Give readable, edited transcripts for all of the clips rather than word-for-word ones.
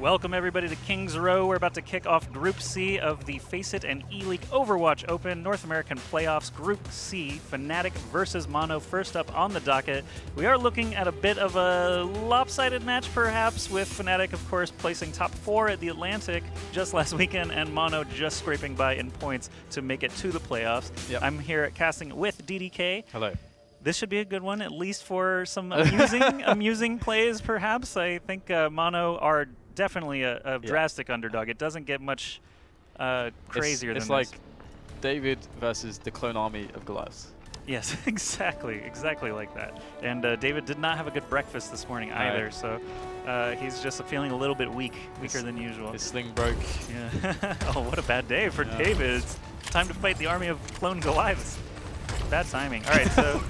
Welcome everybody to Kings Row. We're about to kick off Group C of the FACEIT and ELEAGUE Overwatch Open North American Playoffs. Group C, FNATIC versus Mono first up on the docket. We are looking at a bit of a lopsided match perhaps, with FNATIC of course placing top 4 at the Atlantic just last weekend and Mono just scraping by in points to make it to the playoffs. Yep. I'm here at casting with DDK. Hello. This should be a good one, at least for some amusing plays perhaps. I think Mono are definitely a drastic underdog. It doesn't get much crazier than this. It's like David versus the clone army of Goliaths. Yes, exactly like that. And David did not have a good breakfast this morning either, so he's just feeling a little bit weaker than usual. His sling broke. Yeah. Oh, what a bad day for David. It's time to fight the army of clone Goliaths. Bad timing. All right, so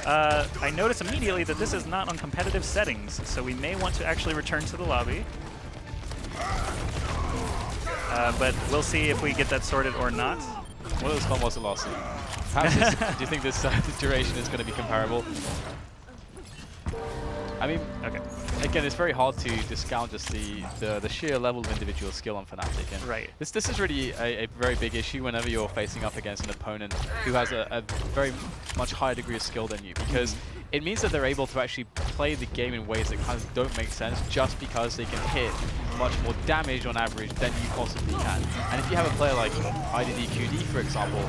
I notice immediately that this is not on competitive settings, so we may want to actually return to the lobby. But we'll see if we get that sorted or not. What was fun was the last scene? Perhaps do you think this duration is going to be comparable? I mean, again, it's very hard to discount just the sheer level of individual skill on FNATIC. And this is really a very big issue whenever you're facing up against an opponent who has a very much higher degree of skill than you, because it means that they're able to actually play the game in ways that kind of don't make sense just because they can hit much more damage on average than you possibly can. And if you have a player like IDDQD, for example,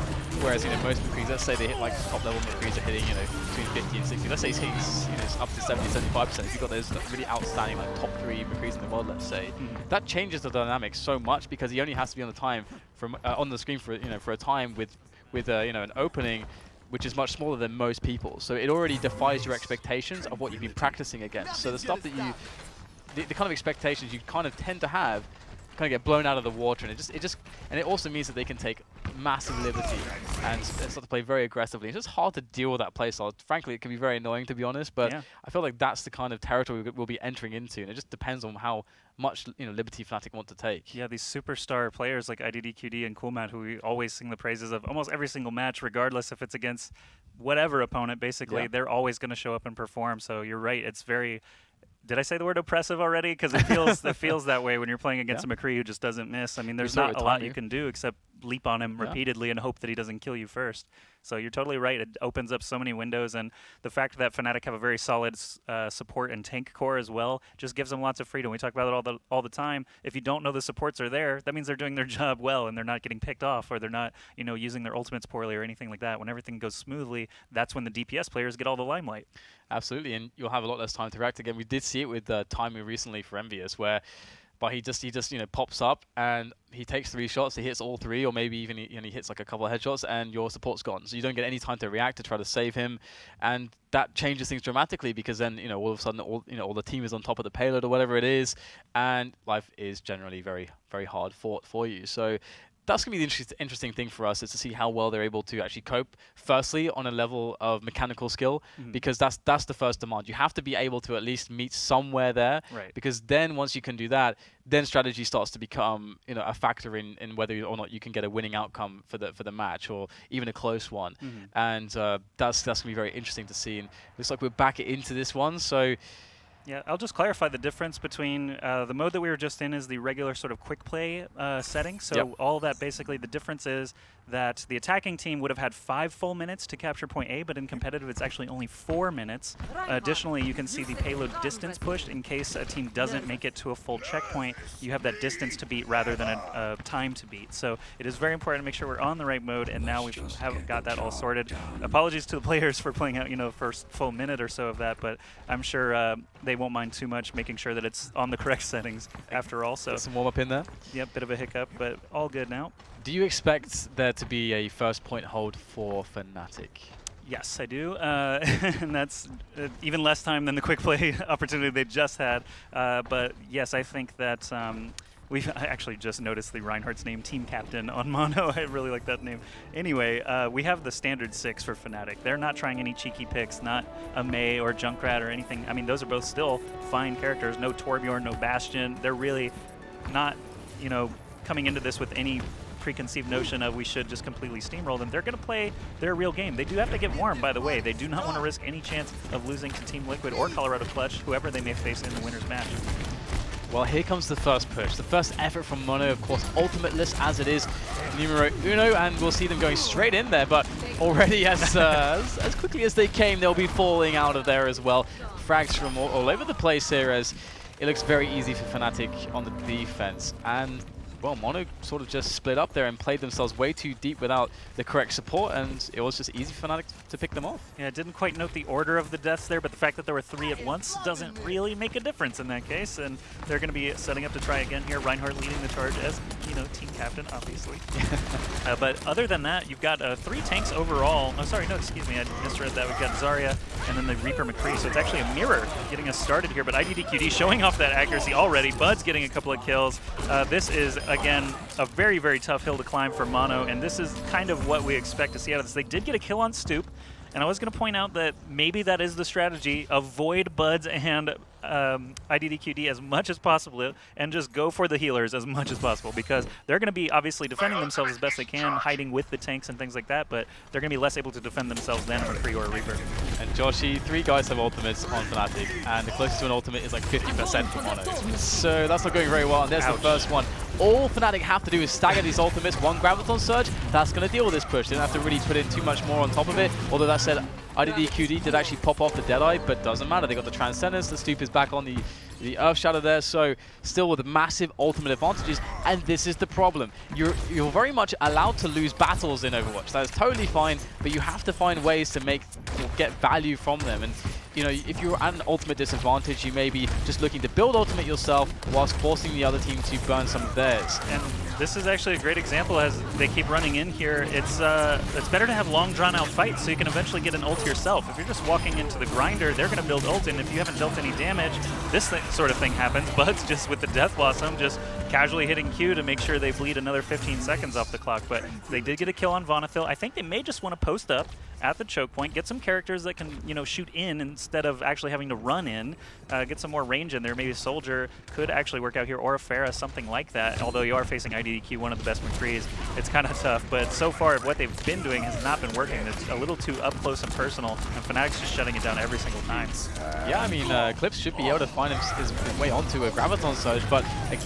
whereas most McCrees, let's say they hit like top level McCrees are hitting between 50 and 60. Let's say he's hitting up to 70-75%. If you've got those really outstanding like top 3 McCrees in the world, let's say, that changes the dynamic so much, because he only has to be on the time from on the screen for for a time with an opening which is much smaller than most people. So it already defies your expectations of what you've been practicing against. So the stuff that the kind of expectations you kind of tend to have kind of get blown out of the water, and it also means that they can take massive liberty and start to play very aggressively. It's just hard to deal with that playstyle. Frankly, it can be very annoying, to be honest, but I feel like that's the kind of territory we'll be entering into, and it just depends on how much liberty FNATIC want to take. Yeah, these superstar players like IDDQD and Coolmat, who we always sing the praises of almost every single match, regardless if it's against whatever opponent, basically, they're always going to show up and perform. So you're right, it's very... Did I say the word oppressive already? Because it feels that way when you're playing against a McCree who just doesn't miss. I mean, there's not a lot you can do except leap on him repeatedly and hope that he doesn't kill you first. So you're totally right. It opens up so many windows, and the fact that FNATIC have a very solid support and tank core as well just gives them lots of freedom. We talk about it all the time. If you don't know the supports are there, that means they're doing their job well and they're not getting picked off, or they're not using their ultimates poorly or anything like that. When everything goes smoothly, that's when the DPS players get all the limelight. Absolutely, and you'll have a lot less time to react. Again, we did see it with timing recently for Envious, where he just pops up and he takes 3 shots, he hits all 3, or maybe even he hits like a couple of headshots, and your support's gone. So you don't get any time to react to try to save him, and that changes things dramatically, because then all of a sudden all the team is on top of the payload or whatever it is, and life is generally very, very hard fought for you. So that's going to be the interesting thing for us, is to see how well they're able to actually cope, firstly, on a level of mechanical skill, because that's the first demand. You have to be able to at least meet somewhere there, because then once you can do that, then strategy starts to become a factor in whether or not you can get a winning outcome for the match, or even a close one. And that's going to be very interesting to see. And it looks like we're back into this one, so... Yeah, I'll just clarify the difference between the mode that we were just in is the regular sort of quick play setting. So all that basically, the difference is that the attacking team would have had 5 full minutes to capture point A, but in competitive it's actually only 4 minutes. Additionally, you can see the payload distance pushed in case a team doesn't make it to a full checkpoint. You have that distance to beat rather than a time to beat. So it is very important to make sure we're on the right mode, and now we have got that all sorted. Apologies to the players for playing out first full minute or so of that, but I'm sure they won't mind too much, making sure that it's on the correct settings after all. So some warm up in there. Yep, bit of a hiccup, but all good now. Do you expect there to be a first point hold for FNATIC? Yes, I do, and that's even less time than the quick play opportunity they just had. But yes, I think that I actually just noticed the Reinhardt's name, team captain on Mono. I really like that name. Anyway, we have the standard 6 for FNATIC. They're not trying any cheeky picks, not a Mei or Junkrat or anything. I mean, those are both still fine characters. No Torbjorn, no Bastion. They're really not, coming into this with any preconceived notion of we should just completely steamroll them. They're going to play their real game. They do have to get warm, by the way. They do not want to risk any chance of losing to Team Liquid or Colorado Clutch, whoever they may face in the winner's match. Well, here comes the first push. The first effort from Mono, of course, ultimate-less as it is, numero uno, and we'll see them going straight in there, but already as quickly as they came, they'll be falling out of there as well. Frags from all over the place here as it looks very easy for FNATIC on the defense. And well, Mono sort of just split up there and played themselves way too deep without the correct support, and it was just easy for FNATIC to pick them off. Yeah, I didn't quite note the order of the deaths there, but the fact that there were 3 at once doesn't really make a difference in that case, and they're going to be setting up to try again here. Reinhardt leading the charge as, you know, team captain, obviously. But other than that, you've got 3 tanks overall. Oh, sorry, no, excuse me, I misread that. We've got Zarya and then the Reaper McCree, so it's actually a mirror getting us started here, but IDDQD showing off that accuracy already. Bud's getting a couple of kills. This is, again, a very, very tough hill to climb for Mono, and this is kind of what we expect to see out of this. They did get a kill on Stoop, and I was going to point out that maybe that is the strategy. Avoid Buds and IDDQD as much as possible and just go for the healers as much as possible, because they're going to be obviously defending themselves as best they can, hiding with the tanks and things like that, but they're going to be less able to defend themselves than a McCree or a Reaper. And Joshy, 3 guys have ultimates on FNATIC, and the closest to an ultimate is like 50% for Mono. So that's not going very well, and there's the first one. All FNATIC have to do is stagger these ultimates, 1 Graviton Surge, that's going to deal with this push. They don't have to really put in too much more on top of it, although that said, IDDQD did actually pop off the Deadeye, but doesn't matter. They got the Transcendence, the Stoop is back on the Earth Shadow there, so still with massive ultimate advantages, and this is the problem. You're very much allowed to lose battles in Overwatch. That is totally fine, but you have to find ways to get value from them. And you know, if you're at an ultimate disadvantage, you may be just looking to build ultimate yourself whilst forcing the other team to burn some of theirs. And this is actually a great example as they keep running in here. It's better to have long drawn out fights so you can eventually get an ult yourself. If you're just walking into the grinder, they're going to build ult, and if you haven't dealt any damage, this sort of thing happens. Bud's just with the Death Blossom, just casually hitting Q to make sure they bleed another 15 seconds off the clock. But they did get a kill on Vonethil. I think they may just want to post up at the choke point, get some characters that can, you know, shoot in instead of actually having to run in, get some more range in there. Maybe a Soldier could actually work out here, or a Pharah, something like that. Although you are facing IDDQ, one of the best McCrees, it's kind of tough. But so far, what they've been doing has not been working. It's a little too up close and personal, and FNATIC's just shutting it down every single time. Yeah, I mean, Clips should be able to find his way onto a Graviton Surge, but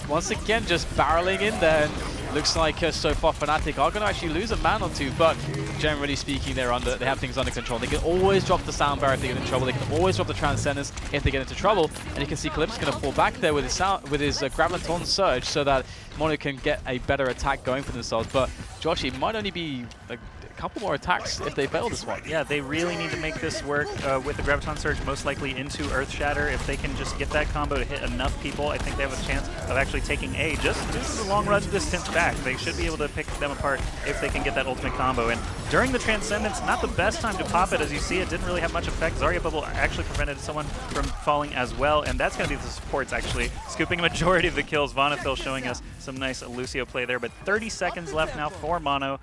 once again, just barreling in there. And looks like so far FNATIC are going to actually lose a man or two, but generally speaking, they have things under control. They can always drop the Sound Barrier if they get in trouble. They can always drop the Transcendence if they get into trouble. And you can see Clips going to fall back there with his Graviton Surge so that Mono can get a better attack going for themselves. But Josh, it might only be like a couple more attacks if they fail this one. Yeah, they really need to make this work with the Graviton Surge, most likely into Earth Shatter. If they can just get that combo to hit enough people, I think they have a chance of actually taking A just a long run distance back. They should be able to pick them apart if they can get that ultimate combo. And during the Transcendence, not the best time to pop it. As you see, it didn't really have much effect. Zarya Bubble actually prevented someone from falling as well, and that's going to be the supports actually scooping a majority of the kills. Vonethil showing us some nice Lucio play there, but 30 seconds left now for Mono.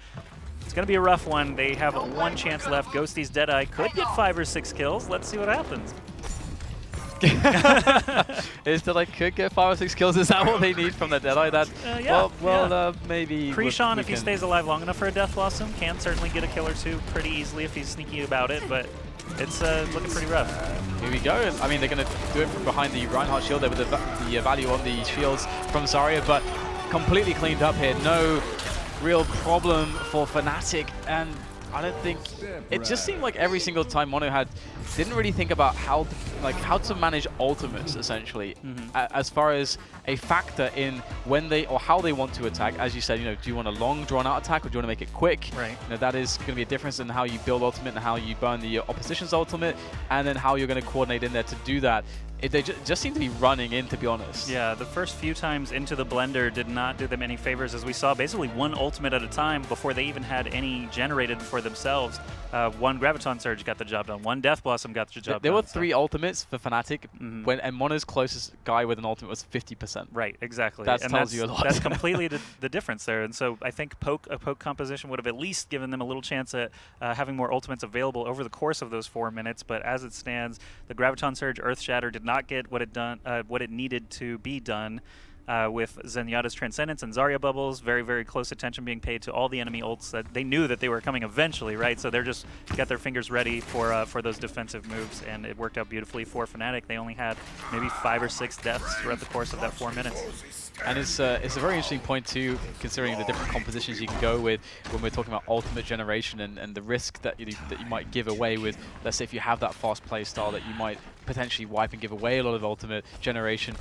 It's going to be a rough one. They have 1 chance left. Ghosty's Deadeye could get 5 or 6 kills. Let's see what happens. Is that like could get 5 or 6 kills? Is that what they need from the Deadeye? That yeah, maybe. Krishan, if he stays alive long enough for a Death Blossom, can certainly get a kill or 2 pretty easily if he's sneaky about it. But it's looking pretty rough. Here we go. I mean, they're going to do it from behind the Reinhardt shield there with the value on the shields from Zarya, but completely cleaned up here. No real problem for FNATIC, and I don't think it just seemed like every single time Mono didn't really think about how to manage ultimates essentially, as far as a factor in when they or how they want to attack. As you said, you know, do you want a long drawn out attack or do you want to make it quick? Right. You know, that is going to be a difference in how you build ultimate and how you burn the opposition's ultimate, and then how you're going to coordinate in there to do that. They just seem to be running in, to be honest. Yeah, the first few times into the blender did not do them any favors, as we saw basically 1 ultimate at a time before they even had any generated for themselves. 1 Graviton Surge got the job done. 1 Death Blossom got the job done. There were 3 ultimates for FNATIC, and Mono's closest guy with an ultimate was 50%. Right, exactly. That tells you a lot. That's completely the difference there. And so I think a poke composition would have at least given them a little chance at having more ultimates available over the course of those 4 minutes. But as it stands, the Graviton Surge Earth Shatter did not get what it needed to be done. with Zenyatta's Transcendence and Zarya Bubbles. Very, very close attention being paid to all the enemy ults that they knew that they were coming eventually, right? So they're just got their fingers ready for those defensive moves, and it worked out beautifully for FNATIC. They only had maybe 5 or 6 deaths throughout the course of that 4 minutes. And it's a very interesting point too, considering the different compositions you can go with when we're talking about ultimate generation and the risk that you might give away with, let's say if you have that fast play style that you might potentially wipe and give away a lot of ultimate generation.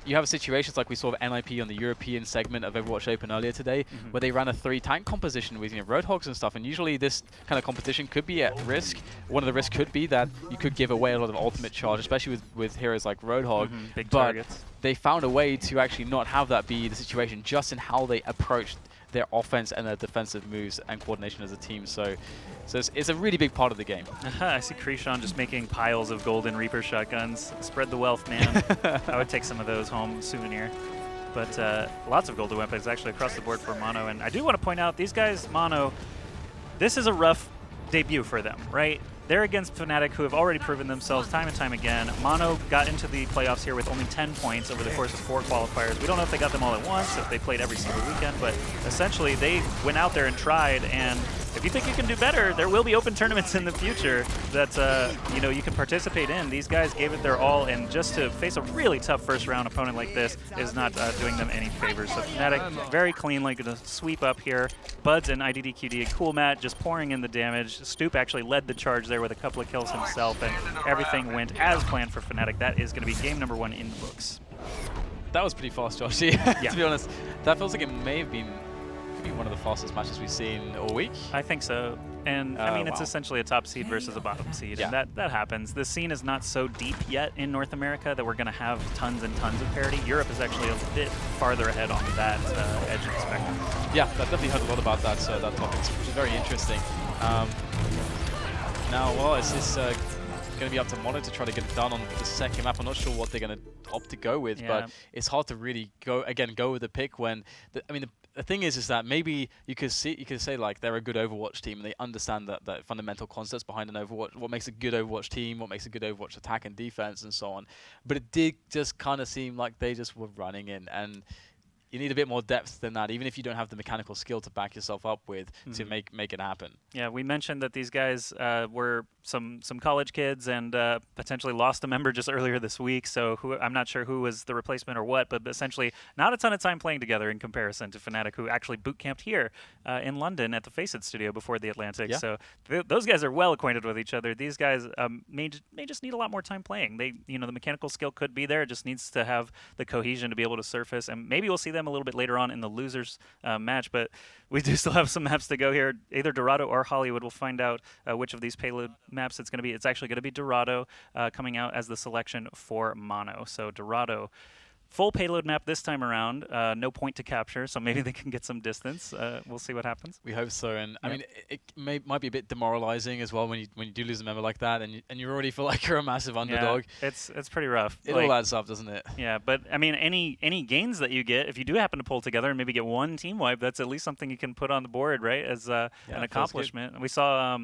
You have situations like we saw with NIP on the European segment of OverwatchOpen earlier today, where they ran a 3-tank composition with Roadhogs and stuff, and usually this kind of competition could be at risk. One of the risks could be that you could give away a lot of ultimate charge, especially with heroes like Roadhog. Big but targets. They found a way to actually not have that be the situation, just in how they approached their offense and their defensive moves and coordination as a team. So it's a really big part of the game. I see Krishan just making piles of golden Reaper shotguns. Spread the wealth, man. I would take some of those home souvenir. But lots of golden weapons actually across the board for Mono. And I do want to point out, these guys, Mono, this is a rough debut for them, right? They're against FNATIC, who have already proven themselves time and time again. Mono got into the playoffs here with only 10 points over the course of 4 qualifiers. We don't know if they got them all at once, if they played every single weekend, but essentially they went out there and tried, and if you think you can do better, there will be open tournaments in the future that you know, you can participate in. These guys gave it their all, and just to face a really tough first-round opponent like this is not doing them any favors. So FNATIC, very cleanly going to sweep up here. Buds and IDDQD, Cool Matt just pouring in the damage. Stoop actually led the charge there with a couple of kills himself, and everything went as planned for FNATIC. That is going to be game number 1 in the books. That was pretty fast, Josh. To be honest, that feels like it may have been one of the fastest matches we've seen all week. I think so. And I mean, it's essentially a top seed versus a bottom seed, and that happens. The scene is not so deep yet in North America that we're going to have tons and tons of parity. Europe is actually a bit farther ahead on that edge of the spectrum. Yeah, I've definitely heard a lot about that topic, which is very interesting. Now, well, it's going to be up to Mono to try to get it done on the second map. I'm not sure what they're going to opt to go with, but it's hard to really go with a pick when the thing is that maybe you could say like they're a good Overwatch team and they understand that fundamental concepts behind an Overwatch, what makes a good Overwatch team, what makes a good Overwatch attack and defense and so on. But it did just kind of seem like they just were running in, and you need a bit more depth than that, even if you don't have the mechanical skill to back yourself up with to make it happen. Yeah, we mentioned that these guys were some college kids and potentially lost a member just earlier this week, so I'm not sure who was the replacement or what, but essentially not a ton of time playing together in comparison to FNATIC, who actually boot camped here in London at the FACEIT studio before the Atlantic. So those guys are well acquainted with each other. These guys may just need a lot more time playing. The mechanical skill could be there, it just needs to have the cohesion to be able to surface, and maybe we'll see them a little bit later on in the losers match, but we do still have some maps to go here. Either Dorado or Hollywood. We'll find out which of these payload maps it's going to be. It's actually going to be Dorado coming out as the selection for Mono. So Dorado, full payload map this time around. No point to capture, so maybe they can get some distance. We'll see what happens. We hope so, and I mean, it might be a bit demoralizing as well when you do lose a member like that, and you already feel like you're a massive underdog. Yeah, it's pretty rough. It all adds up, doesn't it? Yeah, but I mean, any gains that you get, if you do happen to pull together and maybe get one team wipe, that's at least something you can put on the board, right? As an accomplishment. We saw.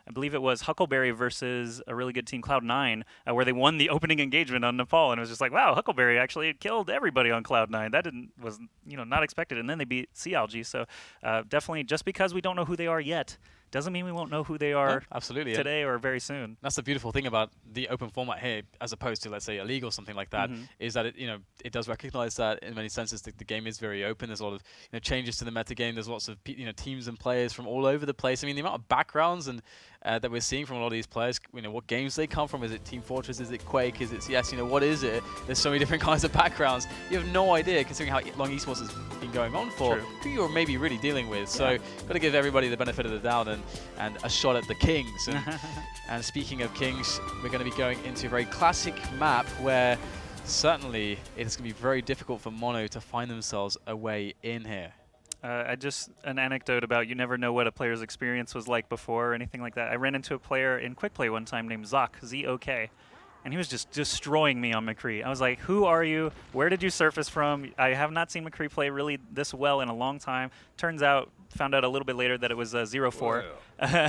I believe it was Huckleberry versus a really good team, Cloud9, where they won the opening engagement on Nepal, and it was just like, wow, Huckleberry actually killed everybody on Cloud9. That was not expected, and then they beat CLG. So definitely, just because we don't know who they are yet, doesn't mean we won't know who they are today or very soon. That's the beautiful thing about the open format here, as opposed to, let's say, a league or something like that, is that it does recognize that in many senses the game is very open. There's a lot of changes to the meta game. There's lots of teams and players from all over the place. I mean, the amount of backgrounds and that we're seeing from a lot of these players, what games they come from. Is it Team Fortress? Is it Quake? Is it CS? What is it? There's so many different kinds of backgrounds. You have no idea, considering how long esports has been going on for, who you're maybe really dealing with. So got to give everybody the benefit of the doubt and a shot at the Kings. And speaking of Kings, we're going to be going into a very classic map where certainly it's going to be very difficult for Mono to find themselves a way in here. An anecdote about you never know what a player's experience was like before or anything like that. I ran into a player in Quick Play one time named Zok, Z-O-K, and he was just destroying me on McCree. I was like, who are you? Where did you surface from? I have not seen McCree play really this well in a long time. Found out a little bit later that it was 0-4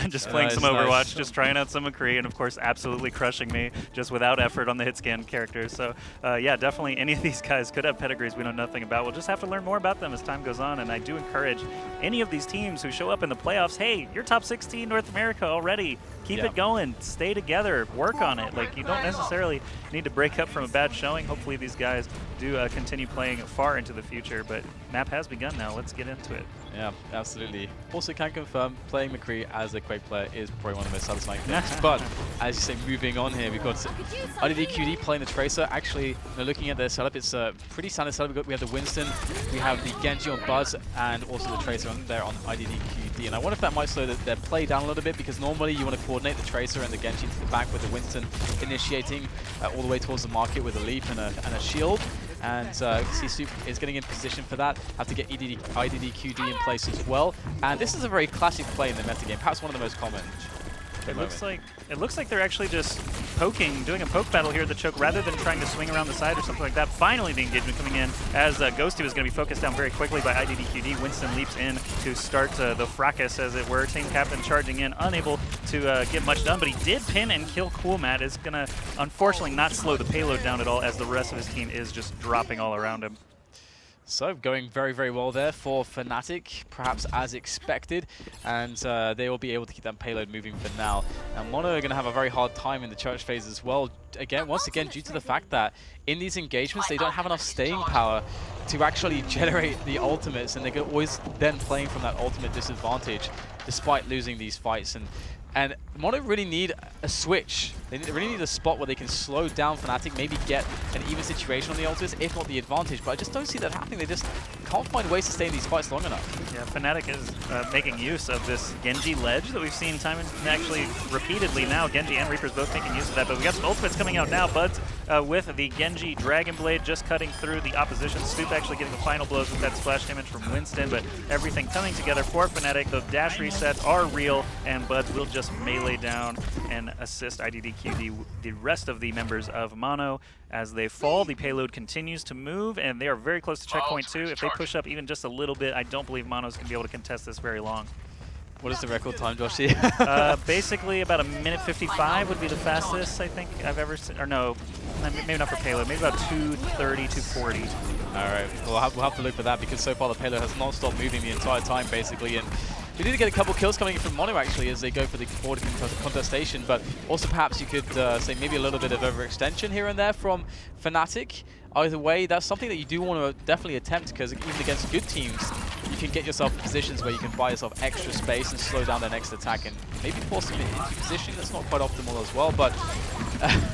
just playing some Overwatch, just trying out some McCree, and of course absolutely crushing me just without effort on the hit scan characters. So yeah, definitely any of these guys could have pedigrees we know nothing about. We'll just have to learn more about them as time goes on, and I do encourage any of these teams who show up in the playoffs, hey, you're top 16 North America already. Keep it going. Stay together. Work on it. Like, you don't necessarily need to break up from a bad showing. Hopefully these guys do continue playing far into the future, but map has begun now. Let's get into it. Yeah, absolutely. Also can confirm playing McCree as a Quake player is probably one of the most satisfying things. But as you say, moving on here, we've got IDDQD playing the Tracer. Actually, looking at their setup, it's a pretty standard setup. We have the Winston, we have the Genji on Buzz, and also the Tracer on there on IDDQD. And I wonder if that might slow their play down a little bit, because normally you want to coordinate the Tracer and the Genji to the back with the Winston initiating all the way towards the market with a leap and a shield. And C-Soup is getting in position for that. Have to get IDDQD in place as well. And this is a very classic play in the metagame, perhaps one of the most common. It looks like they're actually just poking, doing a poke battle here at the choke rather than trying to swing around the side or something like that. Finally, the engagement coming in as Ghosty was going to be focused down very quickly by IDDQD. Winston leaps in to start the fracas, as it were. Team captain charging in, unable to get much done, but he did pin and kill Coolmat. Is going to unfortunately not slow the payload down at all, as the rest of his team is just dropping all around him. So going very, very well there for FNATIC, perhaps as expected, and they will be able to keep that payload moving for now. And Mono are going to have a very hard time in the church phase as well. Once again, due to the fact that in these engagements they don't have enough staying power to actually generate the ultimates, and they're always then playing from that ultimate disadvantage despite losing these fights. And Mono really need a switch. They really need a spot where they can slow down FNATIC, maybe get an even situation on the ultimates, if not the advantage. But I just don't see that happening. They just can't find ways to stay in these fights long enough. Yeah, FNATIC is making use of this Genji ledge that we've seen time and actually repeatedly now. Genji and Reaper's both making use of that. But we got some ultimates coming out now. Buds with the Genji Dragon Blade just cutting through the opposition. Stoop actually getting the final blows with that splash damage from Winston. But everything coming together for FNATIC. The dash resets are real, and Buds will just melee down and assist IDDQD, the rest of the members of Mono. As they fall, the payload continues to move, and they are very close to checkpoint 2. If they push up even just a little bit, I don't believe Mono's going to be able to contest this very long. What is the record time, Josh? Basically about 1:55 would be the fastest I think I've ever seen. Or no, maybe not for payload. Maybe about 2:30, 2:40. All right, we'll have to look for that, because so far the payload has not stopped moving the entire time, basically. And we did get a couple kills coming in from Mono, actually, as they go for the forward contestation. But also perhaps you could say maybe a little bit of overextension here and there from FNATIC. Either way, that's something that you do want to definitely attempt, because even against good teams, you can get yourself in positions where you can buy yourself extra space and slow down their next attack, and maybe force them into position. That's not quite optimal as well, but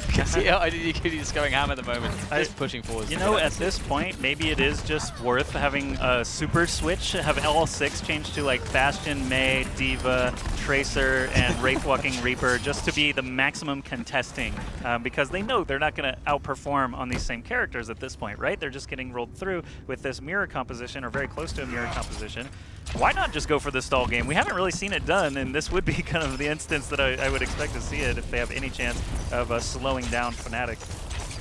you can see how IDDQD is going ham at the moment. Just pushing forward. You know, at this point, maybe it is just worth having a super switch, have all 6 change to like Bastion, Mei, Diva, Tracer, and Wraith-walking Reaper, just to be the maximum contesting, because they know they're not going to outperform on these same characters at this point, right? They're just getting rolled through with this mirror composition, or very close to a mirror composition. Why not just go for the stall game? We haven't really seen it done, and this would be kind of the instance that I would expect to see it if they have any chance of slowing down FNATIC.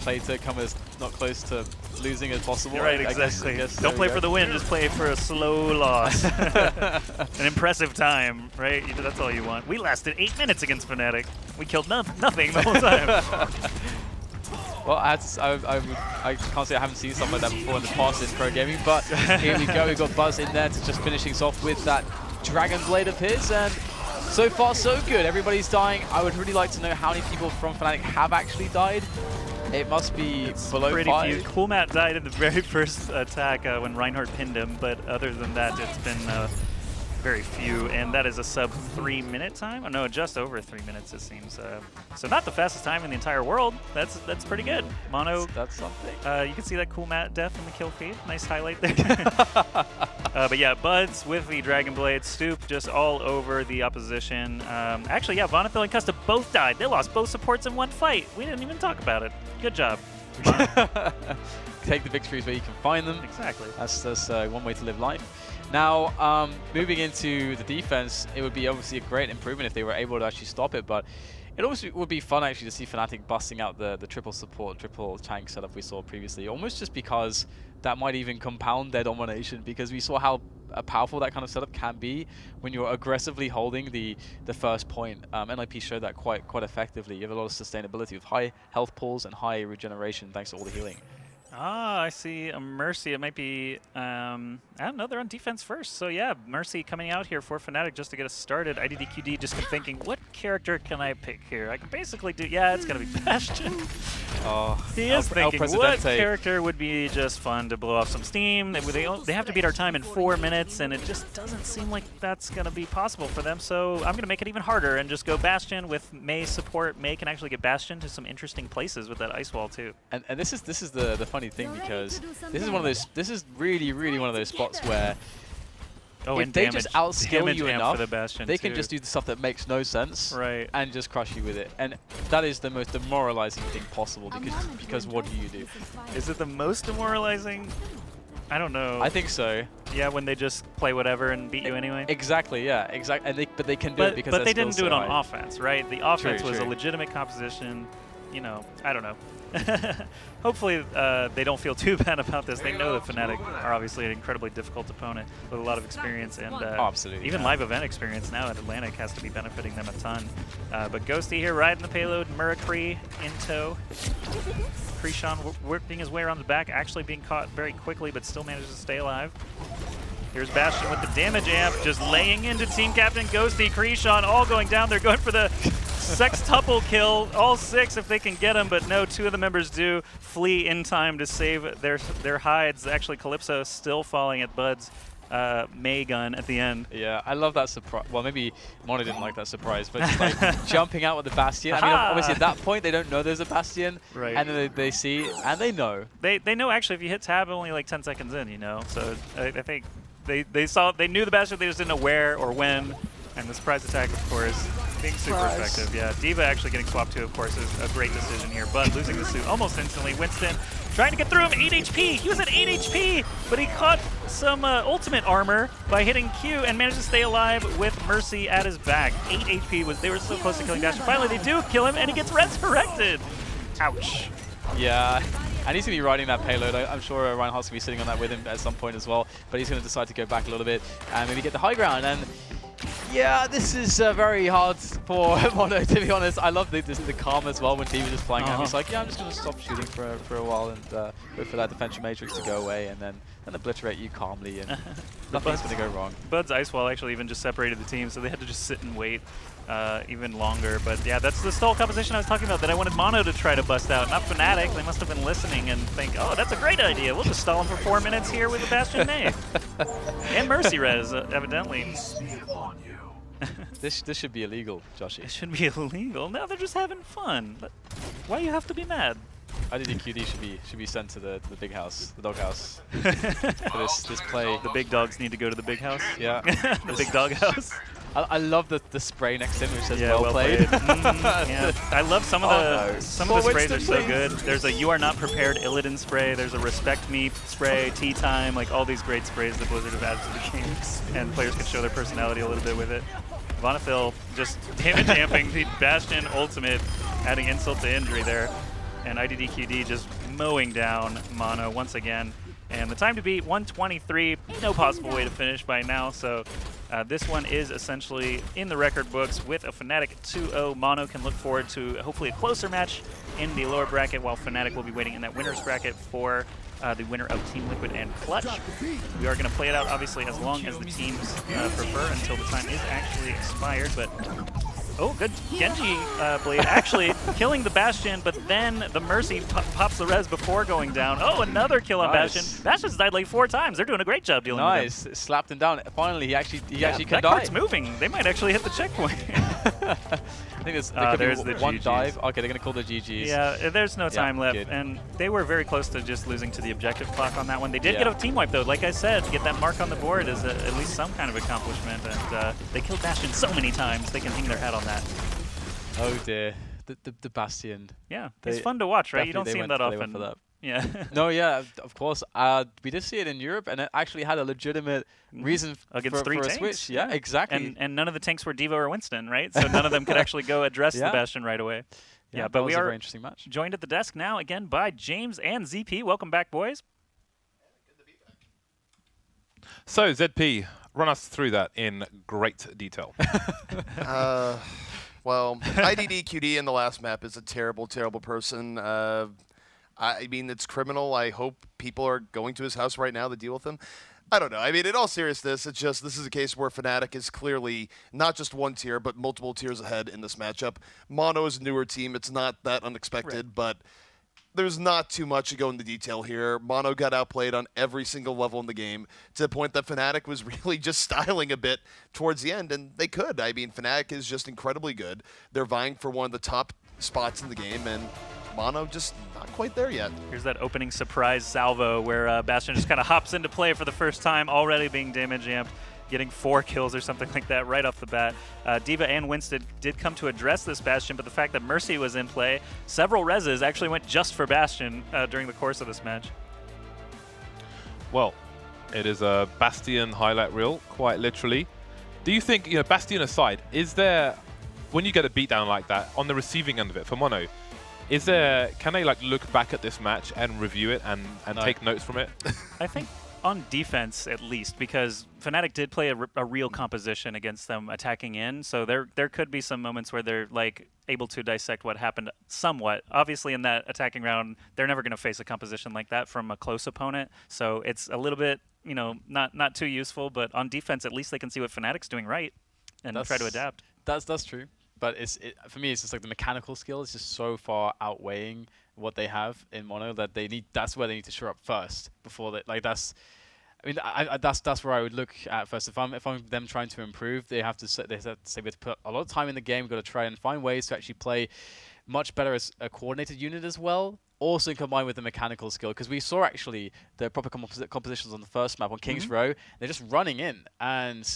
Play to come as not close to losing as possible. You're right, exactly. I guess Don't play for the win, just play for a slow loss. An impressive time, right? That's all you want. We lasted 8 minutes against FNATIC. We killed nothing the whole time. Well, I can't say I haven't seen something like that before in the past in pro gaming, but here we go. We've got Buzz in there to just finishing us off with that Dragon Blade of his, and so far so good. Everybody's dying. I would really like to know how many people from FNATIC have actually died. It must be below 5. Pretty few. Coolmat died in the very first attack when Reinhardt pinned him, but other than that, it's been very few, and that is a sub 3-minute time. Oh no, just over 3 minutes it seems. So not the fastest time in the entire world. That's pretty good. Mono. That's something. You can see that Coolmat death in the kill feed. Nice highlight there. But yeah, Buds with the Dragon Blade, Stoop just all over the opposition. Actually, yeah, Vonethil and Custa both died. They lost both supports in one fight. We didn't even talk about it. Good job. Take the victories where you can find them. Exactly. That's one way to live life. Now, moving into the defense, it would be obviously a great improvement if they were able to actually stop it, but it also would be fun actually to see FNATIC busting out the triple support, triple tank setup we saw previously, almost just because that might even compound their domination, because we saw how powerful that kind of setup can be when you're aggressively holding the first point. NIP showed that quite effectively. You have a lot of sustainability with high health pools and high regeneration thanks to all the healing. Ah, I see a Mercy. It might be, I don't know, they're on defense first. So yeah, Mercy coming out here for FNATIC just to get us started. IDDQD just kept thinking, what character can I pick here? I can basically do, yeah, it's going to be Bastion. Oh, he is thinking, what character would be just fun to blow off some steam? They have to beat our time in 4 minutes, and it just doesn't seem like that's going to be possible for them. So I'm going to make it even harder and just go Bastion with Mei support. Mei can actually get Bastion to some interesting places with that ice wall too. And this is the funny thing, because this is really one of those spots where if they just outskill you enough, they can just do the stuff that makes no sense and just crush you with it. And that is the most demoralizing thing possible, because what do you do? Is it the most demoralizing? I don't know. I think so. Yeah, when they just play whatever and beat you anyway. Exactly, yeah, exactly. And but they can do it because but they didn't do it on high. Offense, right? The offense was a legitimate composition. You know, I don't know. Hopefully they don't feel too bad about this. They know that FNATIC are obviously an incredibly difficult opponent with a lot of experience, and absolutely, even live event experience now at Atlantic has to be benefiting them a ton. But Ghosty here riding the payload, Murrakri in tow. Krishan working his way around the back, actually being caught very quickly, but still manages to stay alive. Here's Bastion with the damage amp, just laying into Team Captain Ghosty, Krishan all going down. They're going for the sextuple kill, all 6 if they can get him, but no, 2 of the members do flee in time to save their hides. Actually, Calypso still falling at Bud's Mei gun at the end. Yeah, I love that surprise. Well, maybe Mono didn't like that surprise, but just like jumping out with the Bastion. I mean, obviously at that point they don't know there's a Bastion, and then they see and they know. They know actually if you hit tab only like 10 seconds in, you know. So I think they knew the Bastion, they just didn't know where or when. And the surprise attack, of course, being super effective. Yeah, D.Va actually getting swapped to, of course, is a great decision here. But losing the suit almost instantly. Winston trying to get through him, 8 HP. He was at 8 HP, but he caught some ultimate armor by hitting Q and managed to stay alive with Mercy at his back. 8 HP they were so close to killing Bastion. Finally, they do kill him, and he gets resurrected. Ouch. Yeah. And he's going to be riding that payload. I'm sure Reinhardt's going to be sitting on that with him at some point as well. But he's going to decide to go back a little bit and maybe get the high ground. And yeah, this is very hard for Mono, to be honest. I love the calm as well when D.Va just flying out. He's like, yeah, I'm just going to stop shooting for a while and wait for that defensive matrix to go away and then obliterate you calmly, and nothing's going to go wrong. Bud's ice wall actually even just separated the team, so they had to just sit and wait even longer. But yeah, that's the stall composition I was talking about that I wanted Mono to try to bust out, not FNATIC. They must have been listening and think, oh, that's a great idea. We'll just stall him for 4 minutes here with the Bastion Mei. And Mercy Res, evidently. This should be illegal, Joshy. It should be illegal? No, they're just having fun. Why do you have to be mad? IDDQD should be sent to the big house, the doghouse. For this play. The big dogs need to go to the big house? Yeah. The big dog house? I love the spray next to him which says well played. Yeah. I love some of the sprays are so good. There's a You Are Not Prepared Illidan spray, there's a Respect Me spray, Tea Time, like all these great sprays that Blizzard have added to the game. And players can show their personality a little bit with it. Vonafil just damage amping the Bastion ultimate, adding insult to injury there. And IDDQD just mowing down Mono once again. And the time to beat, 123. No possible way to finish by now. So this one is essentially in the record books with a FNATIC 2-0. Mono can look forward to hopefully a closer match in the lower bracket, while FNATIC will be waiting in that winner's bracket for the winner of Team Liquid and Clutch. We are going to play it out, obviously, as long as the teams prefer until the time is actually expired. But oh, good Genji blade. Actually killing the Bastion, but then the Mercy pops the res before going down. Oh, another kill on Bastion. Bastion's died like 4 times. They're doing a great job dealing with him. Nice. Slapped him down. Finally, he actually can die. That cart's moving. They might actually hit the checkpoint. I think there's the one GGs. Dive. Okay, they're going to call the GGs. Yeah, there's no time left. Good. And they were very close to just losing to the objective clock on that one. They did get a team wipe, though. Like I said, to get that mark on the board is at least some kind of accomplishment. And they killed Bastion so many times, they can hang their hat on that. Oh dear, the Bastion. Yeah, it's fun to watch, right? You don't see him that often. Yeah. No, yeah, of course. We did see it in Europe, and it actually had a legitimate reason against 3 for a tanks. switch. Yeah, exactly. And none of the tanks were D.Va or Winston, right? So none of them could actually go address the Bastion right away. Yeah, but we are a very interesting match. Joined at the desk now again by James and ZP. Welcome back, boys. So, ZP, run us through that in great detail. Well, IDDQD in the last map is a terrible, terrible person. I mean, it's criminal. I hope people are going to his house right now to deal with him. I don't know. I mean, in all seriousness, it's just this is a case where FNATIC is clearly not just one tier, but multiple tiers ahead in this matchup. Mono is a newer team. It's not that unexpected, but there's not too much to go into detail here. Mono got outplayed on every single level in the game to the point that FNATIC was really just styling a bit towards the end, and they could. I mean, FNATIC is just incredibly good. They're vying for one of the top spots in the game, and Mono just not quite there yet. Here's that opening surprise salvo where Bastion just kind of hops into play for the first time, already being damage amped, getting 4 kills or something like that right off the bat. D.Va and Winston did come to address this Bastion, but the fact that Mercy was in play, several reses actually went just for Bastion during the course of this match. Well, it is a Bastion highlight reel, quite literally. Do you think, Bastion aside, is there, when you get a beatdown like that, on the receiving end of it for Mono, can they look back at this match and review it and take notes from it? I think on defense at least, because FNATIC did play a real composition against them attacking in, so there could be some moments where they're able to dissect what happened somewhat. Obviously in that attacking round, they're never going to face a composition like that from a close opponent, so it's a little bit, not too useful, but on defense at least they can see what FNATIC's doing right and try to adapt. That's true. But for me, it's just the mechanical skill is just so far outweighing what they have in Mono that that's where they need to show up first before they that's where I would look at first. If I'm them trying to improve, they have to say we have to put a lot of time in the game. We've got to try and find ways to actually play much better as a coordinated unit as well. Also combined with the mechanical skill, because we saw actually the proper compositions on the first map on King's Row. They're just running in and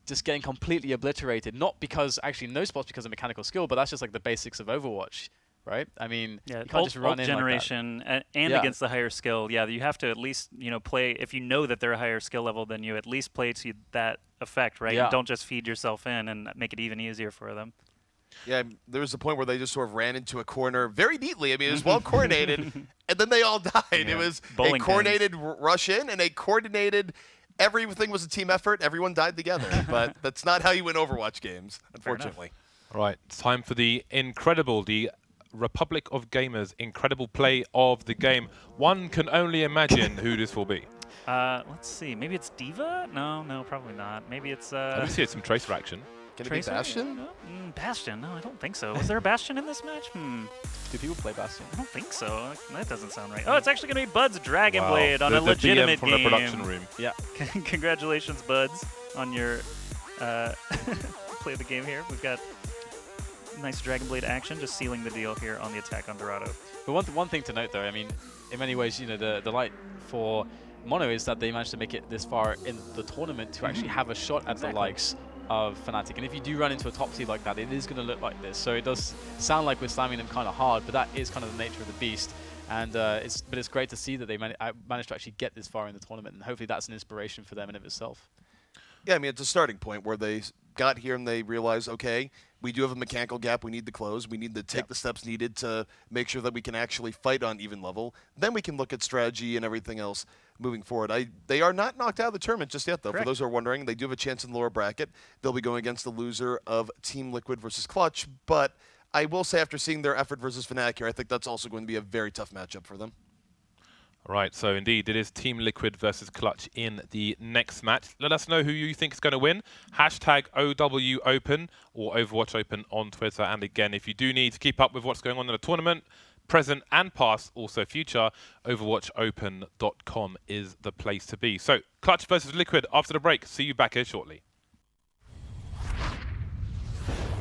just getting completely obliterated, not because actually no spots because of mechanical skill, but that's just the basics of Overwatch, right? I mean, you can't just run in generation like that. and against the higher skill. Yeah, you have to at least play if you know that they're a higher skill level than you. At least play to that effect, right? Yeah. And don't just feed yourself in and make it even easier for them. Yeah, there was a point where they just sort of ran into a corner very neatly. I mean, it was well coordinated, and then they all died. Yeah. It was a coordinated rush in and a coordinated. Everything was a team effort. Everyone died together. But that's not how you win Overwatch games, unfortunately. Right, it's time for the Republic of Gamers incredible play of the game. One can only imagine who this will be. Let's see. Maybe it's D.Va? No, probably not. Maybe it's... I see some Tracer action. Can it be Bastion? Bastion? No, I don't think so. Was there a Bastion in this match? Do people play Bastion? I don't think so. That doesn't sound right. Oh, it's actually going to be Bud's Dragon Blade on a legitimate from game. The production room. Yeah. Congratulations, Buds, on your play of the game here. We've got nice Dragon Blade action, just sealing the deal here on the attack on Dorado. But one thing to note, though, I mean, in many ways, the light for Mono is that they managed to make it this far in the tournament to actually have a shot at the likes of FNATIC. And if you do run into a top seed like that, it is going to look like this. So it does sound like we're slamming them kind of hard, but that is kind of the nature of the beast. And it's great to see that they managed to actually get this far in the tournament, and hopefully that's an inspiration for them in of itself. Yeah, I mean, it's a starting point where they got here and they realized, okay, we do have a mechanical gap we need to close. We need to take the steps needed to make sure that we can actually fight on even level. Then we can look at strategy and everything else moving forward. They are not knocked out of the tournament just yet, though. Correct. For those who are wondering, they do have a chance in the lower bracket. They'll be going against the loser of Team Liquid versus Clutch. But I will say, after seeing their effort versus FNATIC here, I think that's also going to be a very tough matchup for them. Right, so indeed, it is Team Liquid versus Clutch in the next match. Let us know who you think is going to win. Hashtag OWOpen or OverwatchOpen on Twitter. And again, if you do need to keep up with what's going on in the tournament, present and past, also future, OverwatchOpen.com is the place to be. So, Clutch versus Liquid after the break. See you back here shortly.